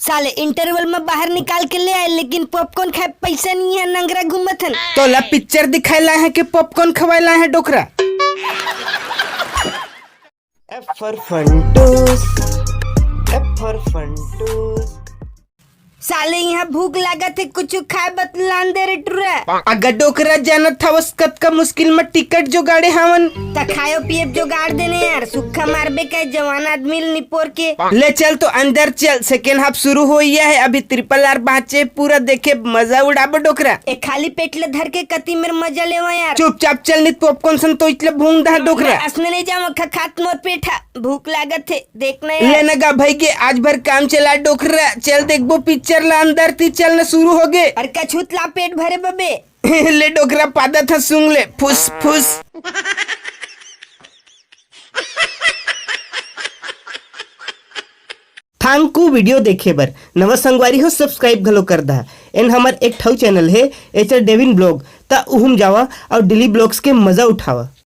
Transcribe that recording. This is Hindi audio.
साले इंटरवल में बाहर निकाल के ले आए, लेकिन पॉपकॉर्न खाए पैसा नहीं है, नंगरा घूमत हन। तो ला पिक्चर दिखाला है कि पॉपकॉर्न खवाला है डोकरा। F for Funtos, F for Funtos। साले यहाँ भूख लागत है, कुछ खाए बतलान दे रे टुरा। अगर डोकरा जानत था वस्कत का मुश्किल में टिकट जो गाड़े हावन ता खायो पिए जो गाड़ देने यार, सुखा मारबे का जवान आदमी निपोर के। ले चल तो अंदर चल, सेकेंड हाफ शुरू हो गया है, अभी RRR बाचे पूरा देखे मजा उड़ाबो डोकरा। एक खाली पेट ले धर के कती मेरे मजा लेवा यार। चुपचाप चल, नित पॉपकॉर्न सन तो इतले भूंग दा डोकरा। असने नहीं जाऊँ, खात मोर पेठा भूख लागत है, देखना यार। लेना गा भाई के आज भर काम चला डोकरा, चल देखबो पिक्चर ला अंदर ती चलना शुरू हो गए। और कछुत ला पेट भरे बबे। ले डोकरा पादा था सुंग ले फुस फुस। थैंक यू वीडियो देखे बर, नवा संगवारी हो सब्सक्राइब घलो कर दा। एन हमार एक ठौ चैनल है एचर डेविन ब्लॉग, ता उहुम जावा और डेली ब्लॉग्स के मजा उठावा।